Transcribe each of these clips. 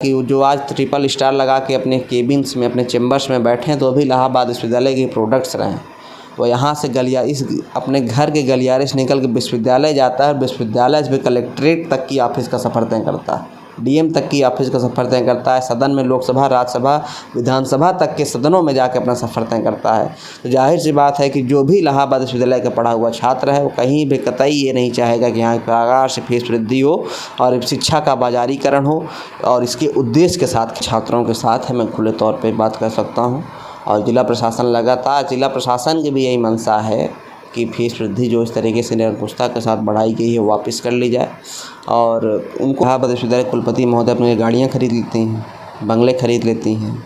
कि जो आज ट्रिपल स्टार लगा के अपने केबिन्स में अपने चेम्बर्स में बैठे हैं तो अभी इलाहाबाद विश्वविद्यालय के प्रोडक्ट्स रहे हैं। वो यहाँ से अपने घर के गलियारे से निकल के विश्वविद्यालय जाता है और विश्वविद्यालय से कलेक्ट्रेट तक की ऑफिस का सफ़र तय करता है, डीएम तक की ऑफिस का सफ़र तय करता है, सदन में लोकसभा, राज्यसभा, विधानसभा तक के सदनों में जाकर अपना सफ़र तय करता है। तो जाहिर सी बात है कि जो भी इलाहाबाद विश्वविद्यालय का पढ़ा हुआ छात्र है वो कहीं भी कतई ये नहीं चाहेगा कि यहाँ प्रकार से फीस वृद्धि हो और शिक्षा का बाजारीकरण हो। और इसके उद्देश्य के साथ छात्रों के साथ है, मैं खुले तौर पर बात कर सकता हूँ। और जिला प्रशासन की भी यही मंशा है कि फीस वृद्धि जो इस तरीके से निरंकुशता के साथ बढ़ाई गई है वापस कर ली जाए। और उनको इलाहाबाद विश्वविद्यालय कुलपति महोदय अपनी गाड़ियाँ खरीद लेती हैं, बंगले खरीद लेती हैं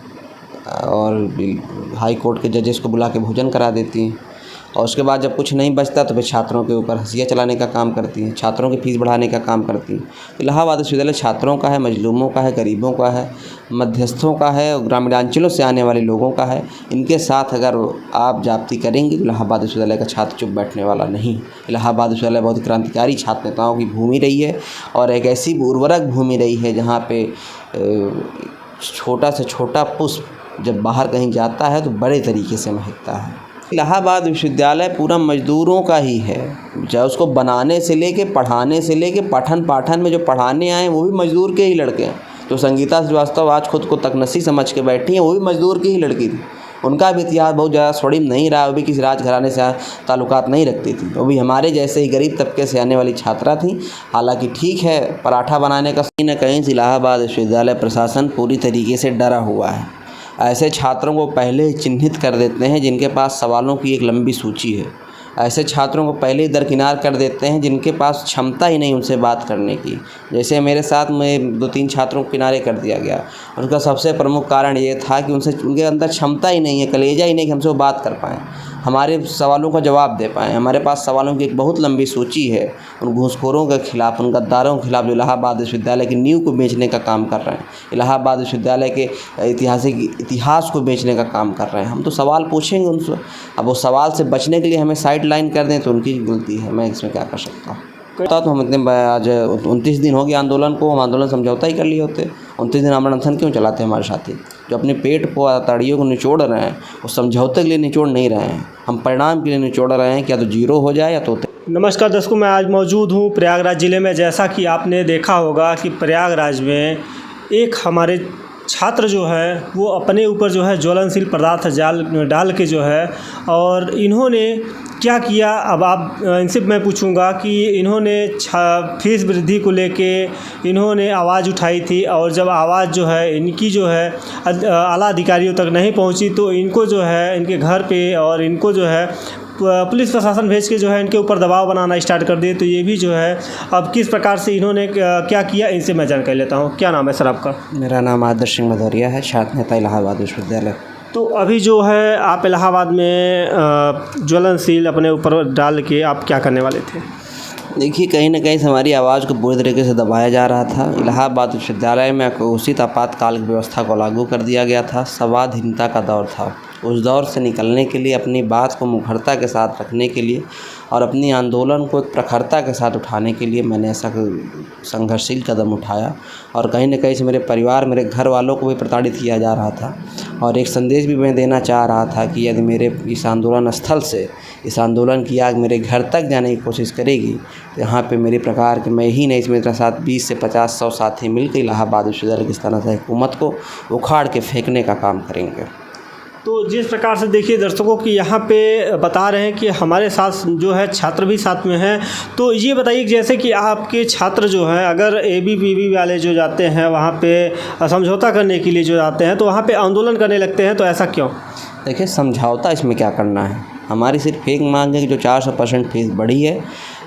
और हाई कोर्ट के जजेस को बुला के भोजन करा देती हैं। और उसके बाद जब कुछ नहीं बचता तो फिर छात्रों के ऊपर हंसिया चलाने का काम करती हैं, छात्रों की फ़ीस बढ़ाने का काम करती हैं। इलाहाबाद विश्वविद्यालय छात्रों का है, मजलूमों का है, गरीबों का है, मध्यस्थों का है और ग्रामीणांचलों से आने वाले लोगों का है। इनके साथ अगर आप जाप्ती करेंगे तो इलाहाबाद विश्वविद्यालय का छात्र चुप बैठने वाला नहीं। इलाहाबाद विश्वविद्यालय बहुत ही क्रांतिकारी छात्र नेताओं की भूमि रही है और एक ऐसी उर्वरक भूमि रही है जहाँ पे छोटा से छोटा पुष्प जब बाहर कहीं जाता है तो बड़े तरीके से महकता है। इलाहाबाद विश्वविद्यालय पूरा मज़दूरों का ही है, चाहे उसको बनाने से लेके पढ़ाने से लेके पठन पाठन में जो पढ़ाने आए वो भी मज़दूर के ही लड़के हैं। तो संगीता श्रीवास्तव आज खुद को तकनसी समझ के बैठी हैं, वो भी मज़दूर की ही लड़की थी। उनका भी इतिहास बहुत ज़्यादा स्वर्णिम नहीं रहा, वो भी किसी राजघराने से ताल्लुकात नहीं रखती थी, वो भी हमारे जैसे ही गरीब तबके से आने वाली छात्रा थी। हालांकि ठीक है, पराठा बनाने का कहीं न कहीं इलाहाबाद विश्वविद्यालय प्रशासन पूरी तरीके से डरा हुआ है। ऐसे छात्रों को पहले ही चिन्हित कर देते हैं जिनके पास सवालों की एक लंबी सूची है। ऐसे छात्रों को पहले ही दरकिनार कर देते हैं जिनके पास क्षमता ही नहीं उनसे बात करने की। जैसे मेरे साथ में 2-3 छात्रों को किनारे कर दिया गया। उसका सबसे प्रमुख कारण ये था कि उनके अंदर क्षमता ही नहीं है, कलेजा ही नहीं कि हमसे वो बात कर पाएँ, हमारे सवालों का जवाब दे पाएँ। हमारे पास सवालों की एक बहुत लंबी सूची है उन घूसखोरों के ख़िलाफ़, उन गद्दारों के ख़िलाफ़ जो इलाहाबाद विश्वविद्यालय की नींव को बेचने का काम कर रहे हैं, इलाहाबाद विश्वविद्यालय के इतिहास को बेचने का काम कर रहे हैं। हम तो सवाल पूछेंगे उनसे, अब वो सवाल से बचने के लिए हमें साइड लाइन कर दें तो उनकी गलती है, मैं इसमें क्या कर सकता हूँ। तो हम इतने आज 29 दिन हो गए आंदोलन को, हम आंदोलन समझौता ही कर लिए होते। 29 दिन अमर अनशन क्यों चलाते हैं हमारे साथी? जो अपने पेट को ताड़ियों को निचोड़ रहे हैं वो समझौते के लिए निचोड़ नहीं रहे हैं, हम परिणाम के लिए निचोड़ रहे हैं कि या तो जीरो हो जाए या तो। नमस्कार दर्शकों, मैं आज मौजूद हूँ प्रयागराज ज़िले में। जैसा कि आपने देखा होगा कि प्रयागराज में एक हमारे छात्र जो है वो अपने ऊपर जो है ज्वलनशील पदार्थ डाल के जो है, और इन्होंने क्या किया, अब आप इनसे मैं पूछूंगा कि इन्होंने फीस वृद्धि को लेके इन्होंने आवाज़ उठाई थी और जब आवाज़ जो है इनकी जो है आला अधिकारियों तक नहीं पहुंची तो इनको जो है इनके घर पे और इनको जो है पुलिस प्रशासन भेज के जो है इनके ऊपर दबाव बनाना स्टार्ट कर दिए। तो ये भी जो है अब किस प्रकार से इन्होंने क्या किया, इनसे मैं जानकारी लेता हूँ। क्या नाम है सर आपका? मेरा नाम आदर्श सिंह भदौरिया है, छात्र नेता इलाहाबाद विश्वविद्यालय। तो अभी जो है आप इलाहाबाद में ज्वलनशील अपने ऊपर डाल के आप क्या करने वाले थे? देखिए, कहीं ना कहीं हमारी आवाज़ को पूरी तरीके से दबाया जा रहा था। इलाहाबाद विश्वविद्यालय में घोषित आपातकाल की व्यवस्था को लागू कर दिया गया था। संवादहीनता का दौर था। उस दौर से निकलने के लिए, अपनी बात को मुखरता के साथ रखने के लिए और अपनी आंदोलन को एक प्रखरता के साथ उठाने के लिए मैंने ऐसा संघर्षशील कदम उठाया। और कहीं न कहीं से मेरे परिवार, मेरे घर वालों को भी प्रताड़ित किया जा रहा था। और एक संदेश भी मैं देना चाह रहा था कि यदि मेरे इस आंदोलन स्थल से इस आंदोलन की आग मेरे घर तक जाने की कोशिश करेगी तो यहाँ पे मेरे प्रकार के, मैं ही नहीं, इसमें मेरे साथ 20 से 50-100 साथी मिलकर इलाहाबाद विश्वविद्यालय की इस तरह से हुकूमत को उखाड़ के फेंकने का काम करेंगे। तो जिस प्रकार से देखिए दर्शकों कि यहाँ पे बता रहे हैं कि हमारे साथ जो है छात्र भी साथ में हैं, तो ये बताइए जैसे कि आपके छात्र जो हैं अगर ABPB वाले जो जाते हैं वहाँ पे समझौता करने के लिए जो जाते हैं तो वहाँ पे आंदोलन करने लगते हैं, तो ऐसा क्यों? देखिए, समझौता इसमें क्या करना है, हमारी सिर्फ एक मांग है कि जो 400% फीस बढ़ी है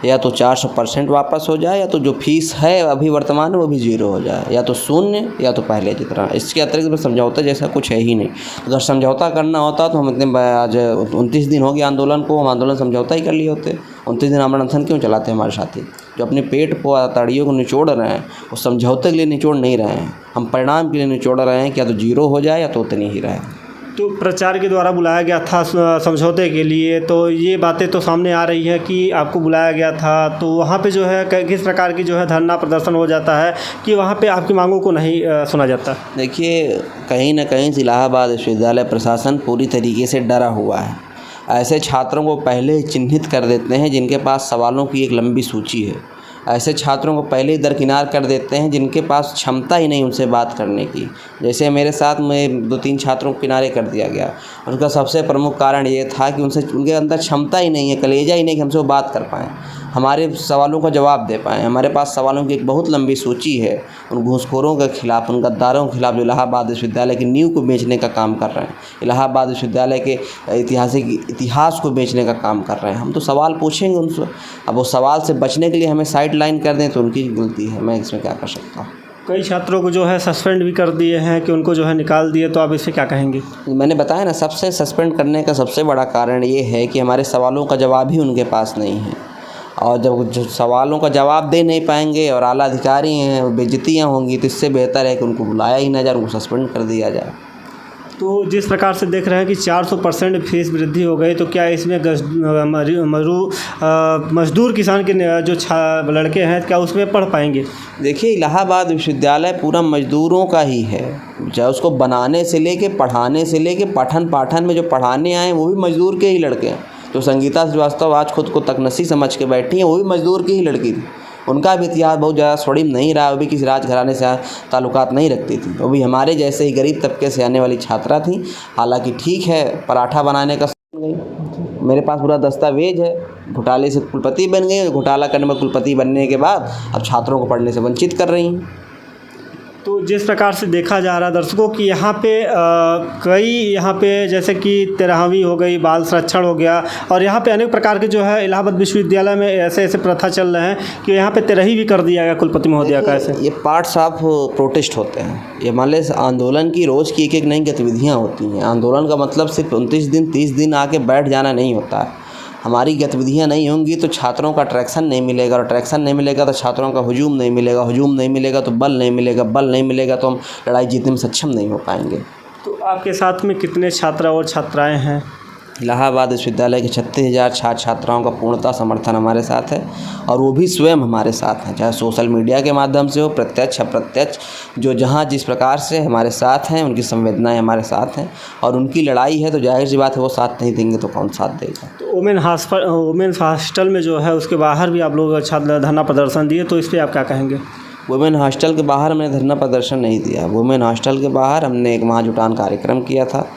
या तो 400% वापस हो जाए, या तो जो फीस है अभी वर्तमान में वो भी ज़ीरो हो जाए, या तो शून्य या तो पहले जितना। इसके अतिरिक्त समझौता जैसा कुछ है ही नहीं। अगर समझौता करना होता तो हम इतने आज 29 दिन हो गए आंदोलन को, हम आंदोलन समझौता ही कर लिए होते। 29 दिन अमर अनशन क्यों चलाते हैं हमारे साथी? जो अपने पेट को ताड़ियों को निचोड़ रहे हैं वो समझौते के लिए निचोड़ नहीं रहे हैं, हम परिणाम के लिए निचोड़ रहे हैं कि या तो जीरो हो जाए या तो उतनी ही रहे। तो प्रचार के द्वारा बुलाया गया था समझौते के लिए, तो ये बातें तो सामने आ रही है कि आपको बुलाया गया था, तो वहाँ पे जो है किस प्रकार की जो है धरना प्रदर्शन हो जाता है कि वहाँ पे आपकी मांगों को नहीं सुना जाता? देखिए, कहीं न कहीं इलाहाबाद विश्वविद्यालय प्रशासन पूरी तरीके से डरा हुआ है। ऐसे छात्रों को पहले ही चिन्हित कर देते हैं जिनके पास सवालों की एक लंबी सूची है। ऐसे छात्रों को पहले ही दरकिनार कर देते हैं जिनके पास क्षमता ही नहीं उनसे बात करने की। जैसे मेरे साथ में 2-3 छात्रों को किनारे कर दिया गया। उनका सबसे प्रमुख कारण ये था कि उनके अंदर क्षमता ही नहीं है, कलेजा ही नहीं कि हमसे वो बात कर पाएँ, हमारे सवालों का जवाब दे पाएँ। हमारे पास सवालों की एक बहुत लंबी सूची है। उन घूसखोरों के खिलाफ़, उन गद्दारों के खिलाफ़ जो इलाहाबाद विश्वविद्यालय की नींव को बेचने का काम कर रहे हैं, इलाहाबाद विश्वविद्यालय के इतिहास को बेचने का काम कर रहे हैं। हम तो सवाल पूछेंगे उनसे। अब वो सवाल से बचने के लिए हमें साइड लाइन कर दें तो उनकी गलती है। मैं इसमें क्या कर सकता हूँ? कई छात्रों को जो है सस्पेंड भी कर दिए हैं कि उनको जो है निकाल दिए, तो आप इसे क्या कहेंगे? मैंने बताया ना, सबसे सस्पेंड करने का सबसे बड़ा कारण ये है कि हमारे सवालों का जवाब ही उनके पास नहीं है। और जब जो सवालों का जवाब दे नहीं पाएंगे और आला अधिकारी हैं, बेइज्जतियाँ होंगी, तो इससे बेहतर है कि उनको बुलाया ही ना जाए, उनको सस्पेंड कर दिया जाए। तो जिस प्रकार से देख रहे हैं कि 400% फीस वृद्धि हो गई, तो क्या इसमें मजदूर किसान के जो लड़के हैं, क्या उसमें पढ़ पाएंगे? देखिए, इलाहाबाद विश्वविद्यालय पूरा मज़दूरों का ही है। चाहे उसको बनाने से लेके, पढ़ाने से लेके, पठन पाठन में जो पढ़ाने आए वो भी मज़दूर के ही लड़के हैं। तो संगीता श्रीवास्तव आज खुद को तकनसी समझ के बैठी हैं, वो भी मज़दूर की ही लड़की थी। उनका भी इतिहास बहुत ज़्यादा स्वर्णिम नहीं रहा। वो भी किसी राजघराने से ताल्लुकात नहीं रखती थी। वो भी हमारे जैसे ही गरीब तबके से आने वाली छात्रा थी। हालांकि ठीक है, पराठा बनाने का गई, मेरे पास पूरा दस्तावेज है। घोटाले से कुलपति बन गई, घोटाला करने में कुलपति बनने के बाद अब छात्रों को पढ़ने से वंचित कर रही हैं। तो जिस प्रकार से देखा जा रहा है दर्शकों कि यहाँ पे कई यहाँ पे जैसे कि 13वीं हो गई, बाल संरक्षण हो गया, और यहाँ पे अनेक प्रकार के जो है इलाहाबाद विश्वविद्यालय में ऐसे प्रथा चल रहे हैं कि यहाँ पे 13वीं भी कर दिया गया कुलपति महोदया का। ऐसे ये पार्ट्स ऑफ प्रोटेस्ट होते हैं। ये मान लें आंदोलन की रोज़ की एक नई गतिविधियाँ होती हैं। आंदोलन का मतलब सिर्फ 29 दिन 30 दिन आके बैठ जाना नहीं होता है। हमारी गतिविधियाँ नहीं होंगी तो छात्रों का अट्रैक्शन नहीं मिलेगा, और अट्रैक्शन नहीं मिलेगा तो छात्रों का हुजूम नहीं मिलेगा, हुजूम नहीं मिलेगा तो बल नहीं मिलेगा, बल नहीं मिलेगा तो हम लड़ाई जीतने में सक्षम नहीं हो पाएंगे। तो आपके साथ में कितने छात्र और छात्राएं हैं? इलाहाबाद विश्वविद्यालय के 36,000 छात्र छात्राओं का पूर्णतः समर्थन हमारे साथ है, और वो भी स्वयं हमारे साथ हैं, चाहे सोशल मीडिया के माध्यम से हो, प्रत्यक्ष अप्रत्यक्ष। जो जहाँ जिस प्रकार से हमारे साथ हैं, उनकी संवेदनाएं हमारे साथ हैं, और उनकी लड़ाई है तो जाहिर सी बात है वो साथ नहीं देंगे तो कौन साथ देगा। तो वुमेन्स हॉस्टल में जो है उसके बाहर भी आप लोग छात्र धरना प्रदर्शन दिए, तो इस पर आप क्या कहेंगे? वुमेन हॉस्टल के बाहर हमने धरना प्रदर्शन नहीं दिया। वुमेन हॉस्टल के बाहर हमने एक वहाँ जुटान कार्यक्रम किया था,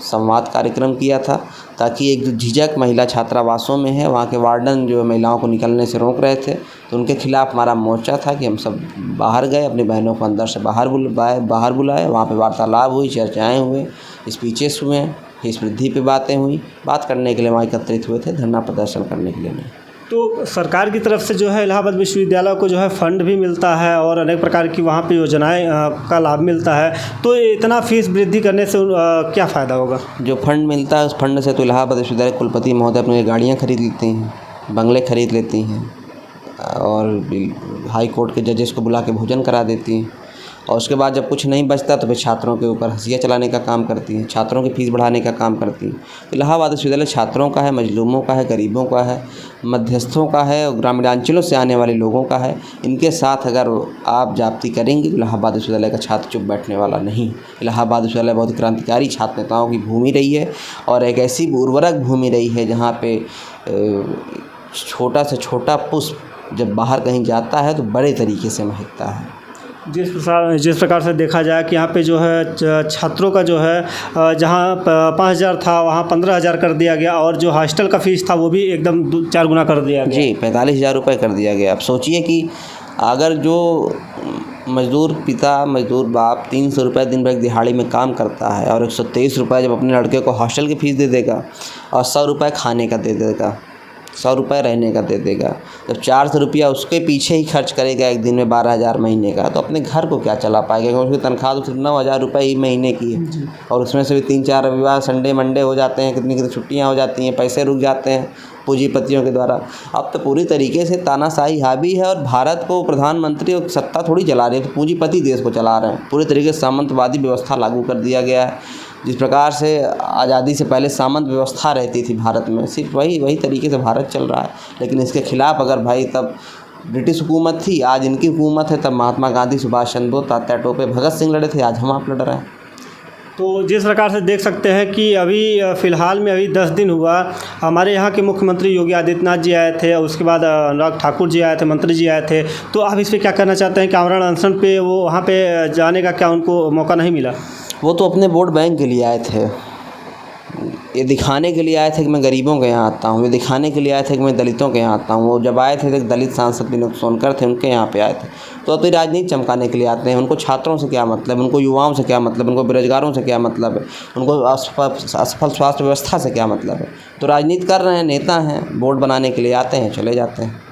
संवाद कार्यक्रम किया था, ताकि एक जो झिझक महिला छात्रावासों में है, वहाँ के वार्डन जो महिलाओं को निकलने से रोक रहे थे, तो उनके खिलाफ़ हमारा मोर्चा था कि हम सब बाहर गए, अपनी बहनों को अंदर से बाहर बुलाए। वहाँ पे वार्तालाप हुई, चर्चाएँ हुए, स्पीचेस हुए, फीस वृद्धि पे बातें हुई। बात करने के लिए वहाँ एकत्रित हुए थे, धरना प्रदर्शन करने के लिए नहीं। तो सरकार की तरफ से जो है इलाहाबाद विश्वविद्यालय को जो है फ़ंड भी मिलता है और अनेक प्रकार की वहाँ पे योजनाएं का लाभ मिलता है, तो इतना फीस वृद्धि करने से क्या फ़ायदा होगा? जो फंड मिलता है उस फंड से तो इलाहाबाद विश्वविद्यालय कुलपति महोदय अपनी गाड़ियाँ खरीद लेती हैं, बंगले खरीद लेती हैं, और हाई कोर्ट के जजेस को बुला के भोजन करा देती हैं, और उसके बाद जब कुछ नहीं बचता तो फिर छात्रों के ऊपर हंसिया चलाने का काम करती हैं, छात्रों की फ़ीस बढ़ाने का काम करती हैं। इलाहाबाद विश्वविद्यालय छात्रों का है, मजलूमों का है, गरीबों का है, मध्यस्थों का है, और ग्रामीणांचलों से आने वाले लोगों का है। इनके साथ अगर आप जाप्ती करेंगे तो इलाहाबाद विश्वविद्यालय का छात्र चुप बैठने वाला नहीं। इलाहाबाद विश्वविद्यालय बहुत क्रांतिकारी छात्र नेताओं की भूमि रही है, और एक ऐसी उर्वरक भूमि रही है जहाँ पे छोटा से छोटा पुष्प जब बाहर कहीं जाता है तो बड़े तरीके से महकता है। जिस प्रकार से देखा जाए कि यहाँ पे जो है छात्रों का जो है जहाँ 5,000 था वहाँ 15,000 कर दिया गया, और जो हॉस्टल का फ़ीस था वो भी एकदम 4 गुना कर दिया गया। जी, 45,000 रुपये कर दिया गया। अब सोचिए कि अगर जो मज़दूर पिता, मज़दूर बाप 300 रुपये दिन भर दिहाड़ी में काम करता है, और 123 रुपये जब अपने लड़के को हॉस्टल की फ़ीस दे देगा, और 100 रुपये खाने का दे देगा, 100 रुपये रहने का दे देगा, जब 400 रुपया उसके पीछे ही खर्च करेगा एक दिन में 12,000 महीने का, तो अपने घर को क्या चला पाएगा? क्योंकि उसकी तनख्वाह तो सिर्फ 9,000 रुपये ही महीने की है, और उसमें से भी 3-4 रविवार संडे मंडे हो जाते हैं, कितनी छुट्टियां हो जाती हैं, पैसे रुक जाते हैं, पूंजीपतियों के द्वारा। अब तो पूरी तरीके से तानाशाही हावी है और भारत को प्रधानमंत्री और सत्ता थोड़ी चला रही है, तो पूंजीपति देश को चला रहे हैं। पूरी तरीके से सामंतवादी व्यवस्था लागू कर दिया गया है। जिस प्रकार से आज़ादी से पहले सामंत व्यवस्था रहती थी भारत में, सिर्फ वही तरीके से भारत चल रहा है। लेकिन इसके खिलाफ़ अगर भाई तब ब्रिटिश हुकूमत थी, आज इनकी हुकूमत है, तब महात्मा गांधी, सुभाष चंद्र बोस, तात्या टोपे, भगत सिंह लड़े थे, आज हम आप लड़ रहे हैं। तो जिस प्रकार से देख सकते हैं कि अभी फ़िलहाल में अभी 10 दिन हुआ, हमारे यहाँ के मुख्यमंत्री योगी आदित्यनाथ जी आए थे, उसके बाद अनुराग ठाकुर जी आए थे, मंत्री जी आए थे। तो आप इस पर क्या कहना चाहते हैं कि आमरण अनशन पे वो वहाँ पे जाने का क्या उनको मौका नहीं मिला? वो तो अपने वोट बैंक के लिए आए थे, ये दिखाने के लिए आए थे कि मैं गरीबों के यहाँ आता हूँ, ये दिखाने के लिए आए थे कि मैं दलितों के यहाँ आता हूँ। वो जब आए थे तो दलित सांसद विनोद सोनकर थे, उनके यहाँ पे आए थे। तो अब राजनीति चमकाने के लिए आते हैं। उनको छात्रों से क्या मतलब, उनको युवाओं से क्या मतलब, उनको बेरोजगारों से क्या मतलब है, उनको असफल स्वास्थ्य व्यवस्था से क्या मतलब है। तो राजनीति कर रहे हैं, नेता हैं, वोट बनाने के लिए आते हैं, चले जाते हैं।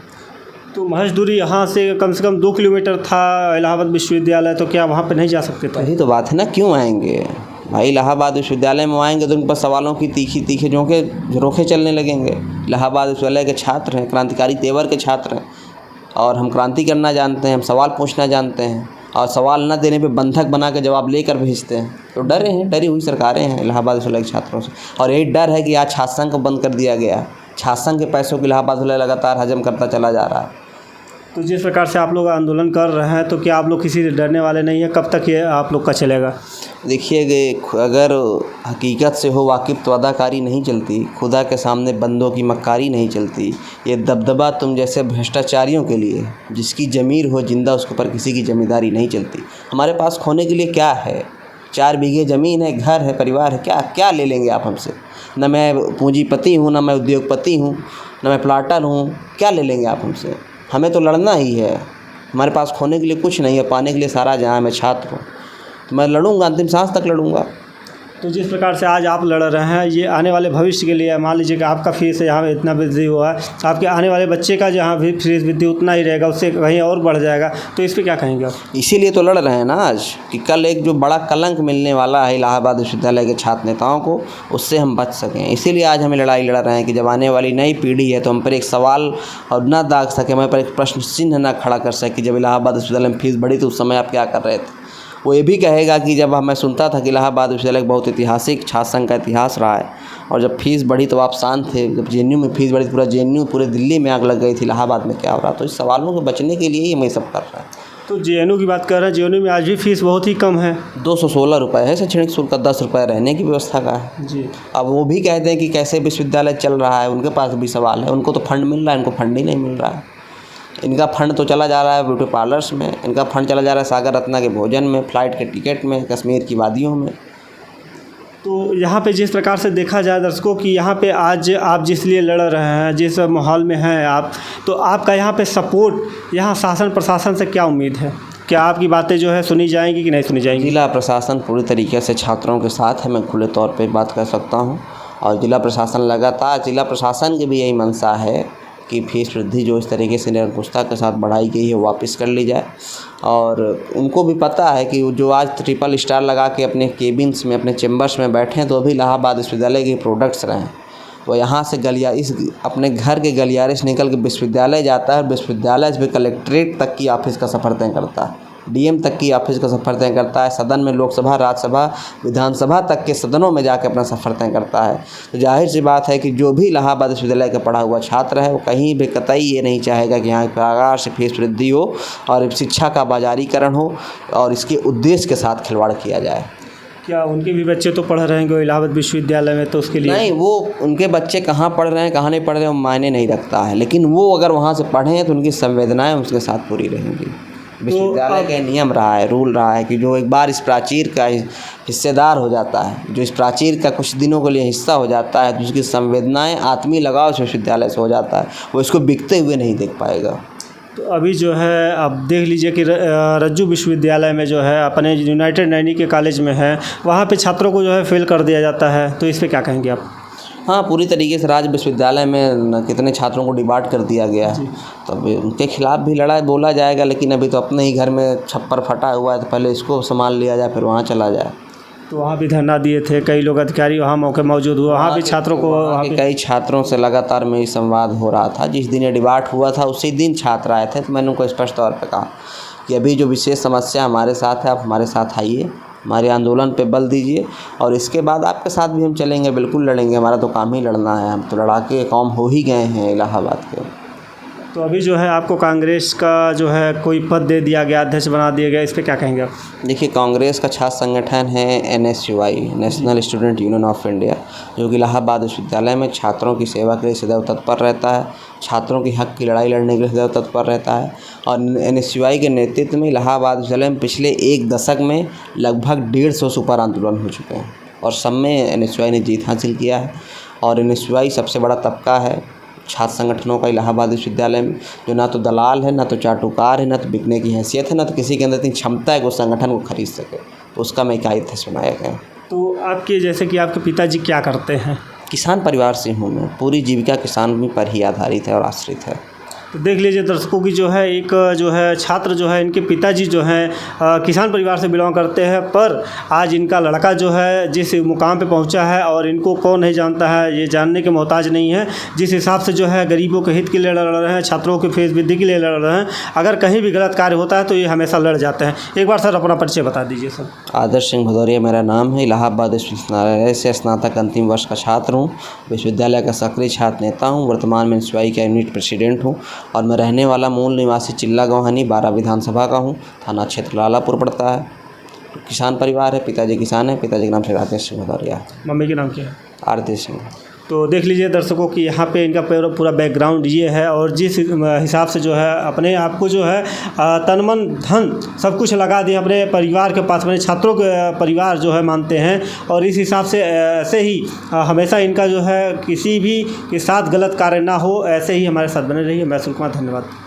तो महज दूरी यहाँ से कम 2 किलोमीटर था इलाहाबाद विश्वविद्यालय, तो क्या वहाँ पर नहीं जा सकते थे? वही तो बात है ना, क्यों आएंगे भाई? इलाहाबाद विश्वविद्यालय में आएंगे तो उन पर सवालों की तीखे झोंके चलने लगेंगे। इलाहाबाद विश्वविद्यालय के छात्र हैं, क्रांतिकारी तेवर के छात्र हैं, और हम क्रांति करना जानते हैं, हम सवाल पूछना जानते हैं, और सवाल न देने पे बंधक बना के जवाब लेकर भेजते हैं। तो डरी हुई सरकारें हैं इलाहाबाद विश्वविद्यालय के छात्रों से। और यही डर है कि आज छात्र संघ को बंद कर दिया गया। छात्र संघ के पैसों को इलाहाबाद विश्वविद्यालय लगातार हजम करता चला जा रहा है। तो जिस प्रकार से आप लोग आंदोलन कर रहे हैं, तो क्या आप लोग किसी से डरने वाले नहीं हैं? कब तक ये आप लोग का चलेगा? देखिए, अगर हकीकत से हो वाकिफ़ तो अदाकारी नहीं चलती, खुदा के सामने बंदों की मक्कारी नहीं चलती। ये दबदबा तुम जैसे भ्रष्टाचारियों के लिए, जिसकी ज़मीर हो जिंदा उसके ऊपर किसी की ज़िम्मेदारी नहीं चलती। हमारे पास खोने के लिए क्या है? 4 बीघे ज़मीन है, घर है, परिवार है, क्या ले लेंगे आप हमसे? न मैं पूंजीपति हूँ, न मैं उद्योगपति हूँ, न मैं प्लाटर हूँ, क्या ले लेंगे आप हमसे? हमें तो लड़ना ही है। हमारे पास खोने के लिए कुछ नहीं है, पाने के लिए सारा जहाँ। मैं छात्र हूँ, तो मैं लड़ूंगा, अंतिम सांस तक लड़ूंगा। तो जिस प्रकार से आज आप लड़ रहे हैं, ये आने वाले भविष्य के लिए, मान लीजिए कि आपका फीस यहाँ इतना वृद्धि हुआ है, आपके आने वाले बच्चे का जहाँ भी फीस वृद्धि उतना ही रहेगा, उससे कहीं और बढ़ जाएगा, तो इस पर क्या कहेंगे आप? इसीलिए तो लड़ रहे हैं ना आज, कि कल एक जो बड़ा कलंक मिलने वाला है इलाहाबाद विश्वविद्यालय के छात्र नेताओं को, उससे हम बच सकें। इसीलिए आज हमें लड़ाई लड़ रहे हैं कि जब आने वाली नई पीढ़ी है तो हम पर एक सवाल और ना दाग सके, हमारे पर एक प्रश्न चिन्ह ना खड़ा कर सके। जब इलाहाबाद विश्वविद्यालय में फीस बढ़ी तो उस समय आप क्या कर रहे थे? वो ये भी कहेगा कि जब मैं सुनता था कि इलाहाबाद विश्वविद्यालय बहुत ऐतिहासिक छात्र संघ का इतिहास रहा है, और जब फीस बढ़ी तो आप शांत थे। जब जेएनयू में फीस बढ़ी, पूरा जेएनयू, पूरे दिल्ली में आग लग गई थी, इलाहाबाद में क्या हो रहा? तो इस सवालों से बचने के लिए ही हम ये सब कर रहे हैं। तो जेएनयू की बात कर रहे हैं, जेएनयू में आज भी फीस बहुत ही कम है, 216 रुपये है शैक्षणिक शुल्क का, 10 रुपये रहने की व्यवस्था का है जी। अब वो भी कहते हैं कि कैसे विश्वविद्यालय चल रहा है, उनके पास भी सवाल है। उनको तो फंड मिल रहा है, इनको फंड ही नहीं मिल रहा है। इनका फंड तो चला जा रहा है ब्यूटी पार्लर्स में, इनका फंड चला जा रहा है सागर रत्ना के भोजन में, फ़्लाइट के टिकट में, कश्मीर की वादियों में। तो यहाँ पे जिस प्रकार से देखा जाए दर्शकों कि यहाँ पे आज आप जिस लिए लड़ रहे हैं, जिस माहौल में हैं आप, तो आपका यहाँ पे सपोर्ट, यहाँ शासन प्रशासन से क्या उम्मीद है? क्या आपकी बातें जो है सुनी जाएंगी कि नहीं सुनी जाएंगी? जिला प्रशासन पूरी तरीके से छात्रों के साथ है, मैं खुले तौर पे बात कर सकता हूँ। और जिला प्रशासन लगातार, जिला प्रशासन की भी यही मंशा है कि फीस वृद्धि जो इस तरीके से निरंकुशता के साथ बढ़ाई गई है वापस कर ली जाए। और उनको भी पता है कि जो आज ट्रिपल स्टार लगा के अपने केबिन्स में, अपने चेम्बर्स में बैठे हैं, तो अभी इलाहाबाद विश्वविद्यालय के प्रोडक्ट्स रहे हैं। वो यहाँ से अपने घर के गलियारे से निकल के विश्वविद्यालय जाता है, विश्वविद्यालय से कलेक्ट्रेट तक की ऑफिस का सफ़र तय करता है, डीएम तक की ऑफिस का सफ़र तय करता है, सदन में लोकसभा, राज्यसभा, विधानसभा तक के सदनों में जाकर अपना सफ़र तय करता है। तो जाहिर सी बात है कि जो भी इलाहाबाद विश्वविद्यालय का पढ़ा हुआ छात्र है, वो कहीं भी कतई ये नहीं चाहेगा कि यहाँ प्रकार से फीस वृद्धि हो और शिक्षा का बाजारीकरण हो और इसके उद्देश्य के साथ खिलवाड़ किया जाए। क्या उनके भी बच्चे तो पढ़ रहे हैं इलाहाबाद विश्वविद्यालय में, तो उसके लिए नहीं, वो उनके बच्चे कहाँ पढ़ रहे हैं, कहाँ नहीं पढ़ रहे हैं, वो मायने नहीं रखता है। लेकिन वो अगर वहाँ से पढ़े हैं तो उनकी संवेदनाएँ उसके साथ पूरी रहेंगी। विश्वविद्यालय का नियम रहा है, रूल रहा है कि जो एक बार इस प्राचीर का हिस्सेदार हो जाता है, जो इस प्राचीर का कुछ दिनों के लिए हिस्सा हो जाता है, तो उसकी संवेदनाएँ, आत्मीय लगाव इस विश्वविद्यालय से हो जाता है, वो इसको बिकते हुए नहीं देख पाएगा। तो अभी जो है आप देख लीजिए कि रज्जू विश्वविद्यालय में जो है अपने यूनाइटेड नैनी के कॉलेज में है, वहाँ पे छात्रों को जो है फेल कर दिया जाता है, तो इस पर क्या कहेंगे आप? हाँ, पूरी तरीके से राज्य विश्वविद्यालय में कितने छात्रों को डिबार्ट कर दिया गया है, तो अभी उनके खिलाफ़ भी लड़ाई बोला जाएगा। लेकिन अभी तो अपने ही घर में छप्पर फटा हुआ है, तो पहले इसको संभाल लिया जाए, फिर वहाँ चला जाए। तो वहाँ भी धरना दिए थे, कई लोग अधिकारी वहाँ मौके मौजूद हुए, वहाँ भी छात्रों को वहाँ के कई छात्रों से लगातार मेरी संवाद हो रहा था। जिस दिन ये डिबाट हुआ था उसी दिन छात्र आए थे, तो मैंने उनको स्पष्ट तौर पे कहा कि अभी जो विशेष समस्या हमारे साथ है, आप हमारे साथ आइए, हमारे आंदोलन पे बल दीजिए और इसके बाद आपके साथ भी हम चलेंगे, बिल्कुल लड़ेंगे। हमारा तो काम ही लड़ना है, हम तो लड़ाके कौम हो ही गए हैं इलाहाबाद के। तो अभी जो है आपको कांग्रेस का जो है कोई पद दे दिया गया, अध्यक्ष बना दिया गया, इस पे क्या कहेंगे आप? देखिए, कांग्रेस का छात्र संगठन है NSUI, national student union of India, जो कि इलाहाबाद विश्वविद्यालय में छात्रों की सेवा के लिए सदैव तत्पर रहता है, छात्रों की हक की लड़ाई लड़ने के लिए सदैव तत्पर रहता है। और NSUI के नेतृत्व में इलाहाबाद विश्वविद्यालय में पिछले एक दशक में लगभग 150 सुपर आंदोलन हो चुके हैं और सब में NSUI ने जीत हासिल किया है। और NSUI सबसे बड़ा तबका है छात्र संगठनों का इलाहाबाद विश्वविद्यालय में, जो ना तो दलाल है, ना तो चाटुकार है, ना तो बिकने की हैसियत है, ना तो किसी के अंदर इतनी क्षमता है कि उस संगठन को खरीद सके। तो उसका मैं एक आयत सुनाया गया। तो आपके जैसे कि आपके पिताजी क्या करते हैं? किसान परिवार से हूँ मैं, पूरी जीविका किसान पर ही आधारित है और आश्रित है। तो देख लीजिए दर्शकों की जो है एक जो है छात्र जो है, इनके पिताजी जो हैं किसान परिवार से बिलोंग करते हैं, पर आज इनका लड़का जो है जिस मुकाम पे पहुंचा है और इनको कौन नहीं जानता है, ये जानने के मोहताज नहीं है। जिस हिसाब से जो है गरीबों के हित के लिए लड़ रहे हैं, छात्रों के फेस वृद्धि के लिए लड़ रहे हैं, अगर कहीं भी गलत कार्य होता है तो ये हमेशा लड़ जाते हैं। एक बार सर अपना परिचय बता दीजिए। सर आदर्श सिंह भदौरिया मेरा नाम है, इलाहाबाद विश्वविद्यालय से स्नातक अंतिम वर्ष का छात्र हूँ, विश्वविद्यालय का सक्रिय छात्र नेता हूँ, वर्तमान में NSUI का यूनिट प्रेसिडेंट हूँ और मैं रहने वाला मूल निवासी चिल्ला गौहानी 12 विधानसभा का हूँ। थाना क्षेत्र लालापुर पड़ता है। किसान परिवार है, पिताजी किसान है, पिताजी के नाम से राजेश सिंह भदौरिया, मम्मी के नाम क्या है? आरती सिंह। तो देख लीजिए दर्शकों कि यहाँ पे इनका पूरा बैकग्राउंड ये है और जिस हिसाब से जो है अपने आप को जो है तन मन धन सब कुछ लगा दिए अपने परिवार के पास, अपने छात्रों के परिवार जो है मानते हैं। और इस हिसाब से ऐसे ही हमेशा इनका जो है किसी भी के साथ गलत कार्य ना हो, ऐसे ही हमारे साथ बने रहिए। मैं सुकुमार, धन्यवाद।